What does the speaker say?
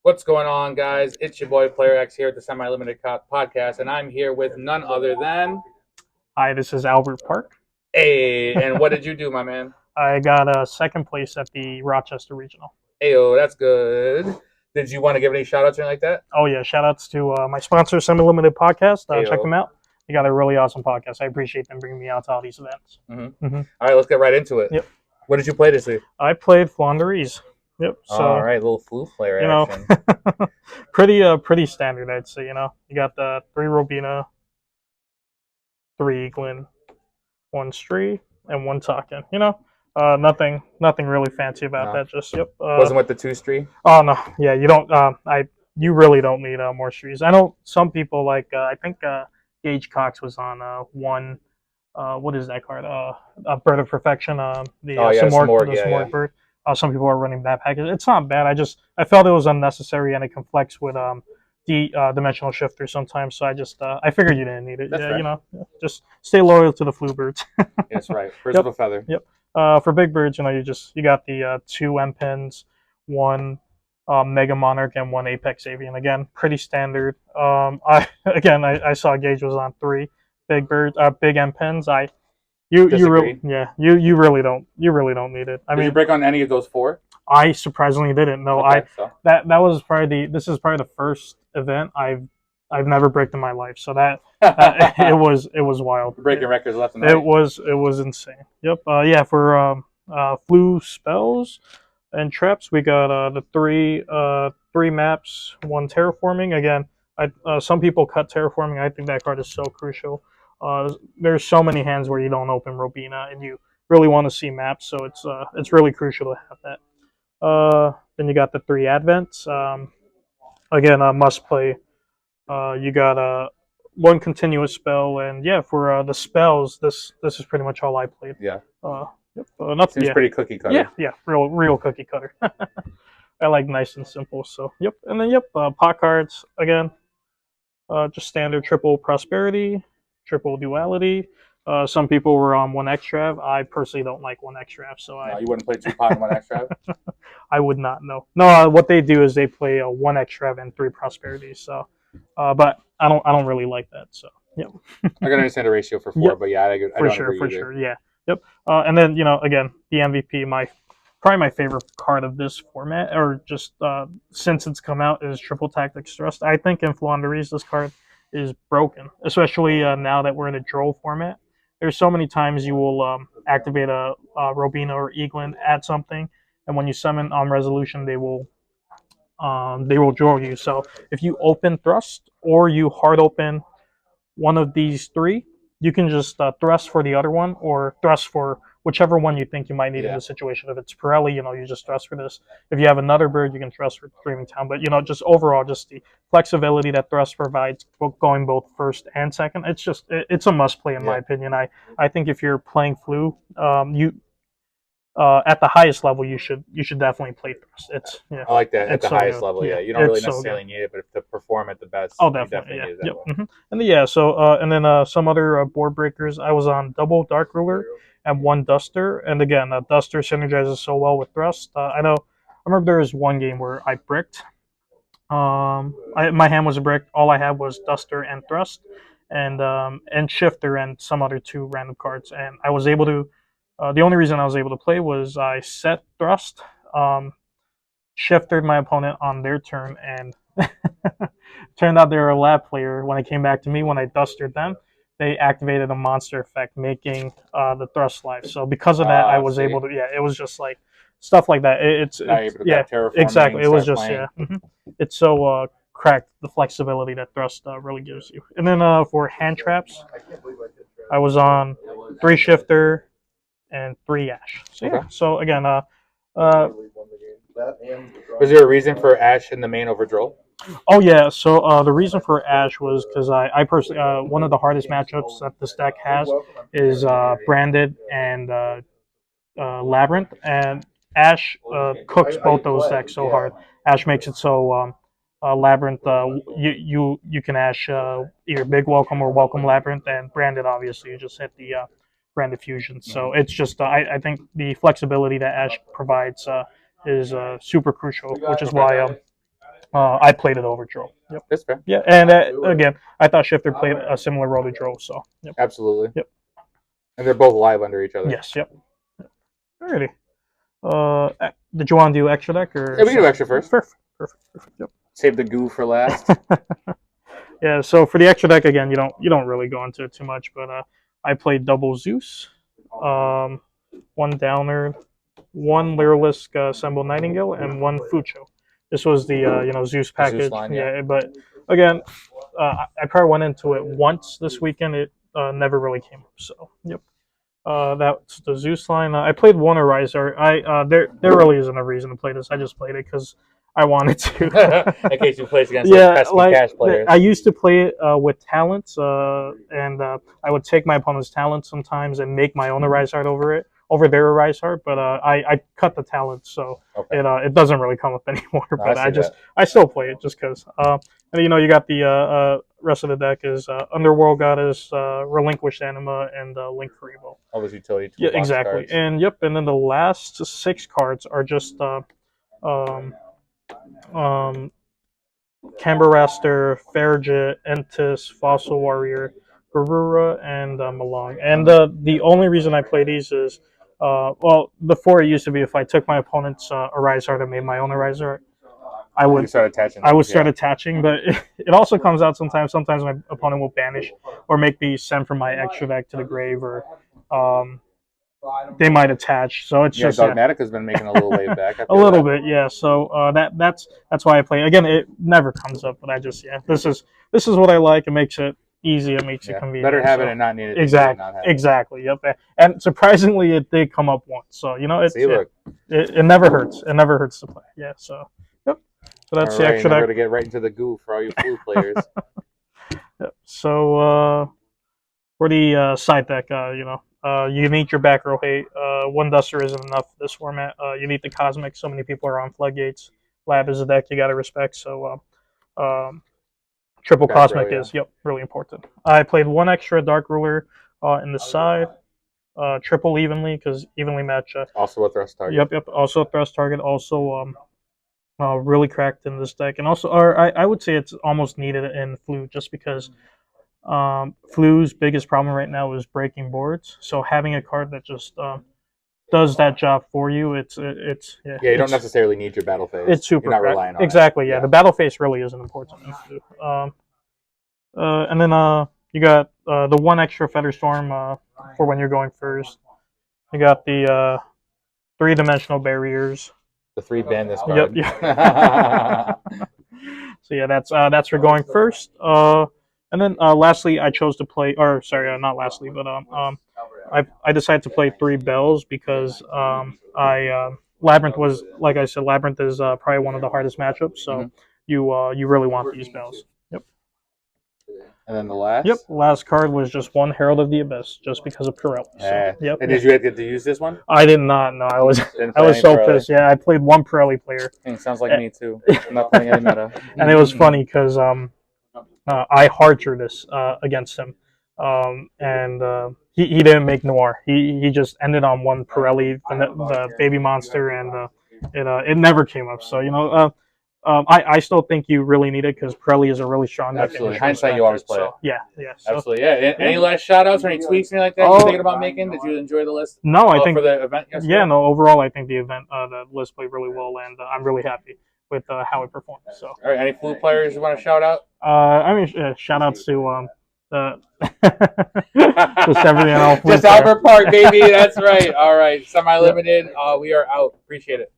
What's going on, guys? It's your boy Player X here at the Semi Limited Podcast, and I'm here with none other than Hi, this is Albert Park. Hey. And what did you do, my man? I got a second place at the Rochester Regional. Ayo, that's good. Did you want to give any shout outs or anything like that? Oh, yeah. Shout outs to my sponsor, Semi Limited Podcast. Check Ayo. them out. They got a really awesome podcast. I appreciate them bringing me out to all these events. All right, let's get right into it. Yep. What did you play this week? I played Floowandereeze. Yep. So, all right, little flu flare action. pretty standard, I'd say. You got the 3 Robina, 3 Eaglin, 1 Stree, and 1 Talkin. Nothing really fancy about that. Just Wasn't with the 2 Stree? Oh no, yeah, you don't. You really don't need more Strees. I know some people like. I think Gage Cox was on 1. What is that card? Bird of Perfection. The Samorg bird. Some people are running that package. It's not bad. I felt it was unnecessary and it conflicts with the dimensional shifter sometimes. So I figured you didn't need it. That's fair. Just stay loyal to the flu birds. That's right. Birds of a feather. Yep. For big birds, you got the 2 M pins, 1 Mega Monarch, and 1 Apex Avian. Again, pretty standard. I saw Gage was on 3 big birds, big M pins. You really don't need it. Did you break on any of those 4? I surprisingly didn't. No, okay, that was this is probably the first event I've never bricked in my life. So that it was wild. Breaking records left and right. It was insane. Yep. For flu spells and traps, we got the 3 maps, 1 terraforming. Again, some people cut terraforming. I think that card is so crucial. There's so many hands where you don't open Robina and you really want to see maps, so it's really crucial to have that. Then you got the 3 advents. Again, must play. You got 1 continuous spell, and for the spells, this is pretty much all I played. Yeah. Seems pretty cookie cutter. Yeah, real cookie cutter. I like nice and simple. So and then pot cards again. Just standard triple prosperity, triple duality. Some people were on 1 extrav. I personally don't like 1 extrav, so you wouldn't play 2 pot and 1 extrav? I would not. No. What they do is they play 1 extrav and 3 prosperity. So, but I don't really like that. So I can understand the ratio for 4, but yeah, I don't for agree sure. Yeah. Yep. And then again, the MVP, probably my favorite card of this format, or just since it's come out, is Triple Tactics Thrust. I think in Floowandereeze this card is broken, especially now that we're in a droll format. There's so many times you will activate a Robina or Eaglin, add something, and when you summon on resolution, they will draw you. So if you open Thrust or you hard open one of these 3, you can just thrust for the other one, or thrust for whichever one you think you might need in the situation. If it's Pirelli, you just thrust for this. If you have another bird, you can thrust for Dreaming Town. But just overall, just the flexibility that thrust provides, going both first and second, it's a must play in my opinion. I think if you're playing flu, you at the highest level, you should definitely play thrust. I like that at the highest level. Yeah, you don't really necessarily need it, but to perform at the best, definitely need it that way. And then some other board breakers. I was on double Dark Ruler and 1 Duster, and again, Duster synergizes so well with Thrust. I remember there was 1 game where I bricked. My hand was a brick. All I had was Duster and Thrust, and Shifter and some other 2 random cards, and I was able to. The only reason I was able to play was I set Thrust, shifted my opponent on their turn, and turned out they were a lab player. When it came back to me, when I dustered them, they activated a monster effect, making the Thrust live. So because of that, I was able to. Yeah, it was just like stuff like that. Exactly. It was just It's so cracked, the flexibility that Thrust really gives you. And then for hand traps, I was on 3 Shifter and 3 Ash. So So again, was there a reason for Ash in the main over Droll? Oh yeah. So the reason for Ash was because I personally one of the hardest matchups that this deck has is Branded and Labyrinth, and Ash cooks both those decks so hard. Ash makes it so Labyrinth, you can Ash either Big Welcome or Welcome Labyrinth, and Branded, obviously, you just hit the Branded Fusion. So it's just, I think the flexibility that Ash provides is super crucial, which is why I played it over Joe. Yep. That's fair. Yeah, and again, I thought Shifter played a similar role to Joe. So. Yep. Absolutely. Yep. And they're both live under each other. Yes. Yep. Alrighty. Did you want to do extra deck or? Yeah, we can do extra first. Perfect. Yep. Save the goo for last. Yeah. So for the extra deck again, you don't really go into it too much, but I played double Zeus, one Downer, one Lyrilisk Assemble Nightingale, and one Fucho. This was the Zeus package. Zeus line, yeah. But again, I probably went into it once this weekend. It never really came up. So yep. That's the Zeus line. I played one Arizer. There really isn't a reason to play this. I just played it because I wanted to. In case you play against pesky cash players. I used to play it with talents, and I would take my opponent's talents sometimes and make my own Arise Heart over their Arise Heart, but I cut the talents, so it doesn't really come up anymore. No, but I still play it just because. And you got the rest of the deck is Underworld Goddess, Relinquished Anima, and Link Karibo. All those utility Yeah, exactly. Cards. And then the last 6 cards are just Camberraster, Fairjet, Entis, Fossil Warrior, Garura, and Malong. And the only reason I play these is, before it used to be if I took my opponent's Arise Heart and made my own Arise Heart, I would start attaching. But it also comes out sometimes. Sometimes my opponent will banish or make me send from my extra deck to the grave, or they might attach. So it's just Dogmatica's been making a little wave back. A little bit, yeah. So that's why I play. Again, it never comes up, but I just this is what I like. It makes it easy. It makes it convenient. Better have it and not need it. Exactly. Yep. And surprisingly, it did come up once. So it never hurts. It never hurts to play. Yeah. So yep. So that's the extra deck. To get right into the goo for all you blue players. Yep. So for the side deck, you need your back row hate. One Duster isn't enough for this format. You need the Cosmic. So many people are on Floodgates. Lab is a deck you got to respect. So triple back Cosmic is really important. I played one extra Dark Ruler in the side. Triple evenly because evenly match. Also a thrust target. Yep. Also a thrust target. Also really cracked in this deck, and also, I would say it's almost needed in Flu just because Flu's biggest problem right now is breaking boards. So having a card that just does that job for you, you don't necessarily need your battle phase. It's super. You're not relying on exactly. Yeah, the battle phase really isn't important in Flu. And then you got the one extra Featherstorm for when you're going first. You got the 3-dimensional barriers. The 3 ban this card. Yep. So yeah, that's for going first. And then lastly, I chose to play, or sorry, not lastly, but I decided to play 3 bells because Labyrinth was, like I said, Labyrinth is probably one of the hardest matchups. So you really want these bells. Yep. And then the last? Yep, last card was just one Herald of the Abyss, just because of Pirelli. So, yep. And did you get to use this one? I did not. No, I was so pissed. Yeah, I played one Pirelli player. Sounds like me too. I'm not playing any meta. And it was funny because I hard drew this against him, and he didn't make Noir. He just ended on one Pirelli, the baby monster, and it never came up. So I still think you really need it because Pirelli is a really strong deck. Absolutely. Hindsight, you always play it. Yeah. So, absolutely. Yeah. Any last shout outs or any tweaks, anything like that you're thinking about making? Did you enjoy the list? No, I think for the event yesterday? Yeah, no. Overall, I think the event, the list played really well, and I'm really happy with how it performed. So. All right. Any Flu players you want to shout out? Shout outs to just everything else. Just Albert Park, baby. That's right. All right. Semi-limited. We are out. Appreciate it.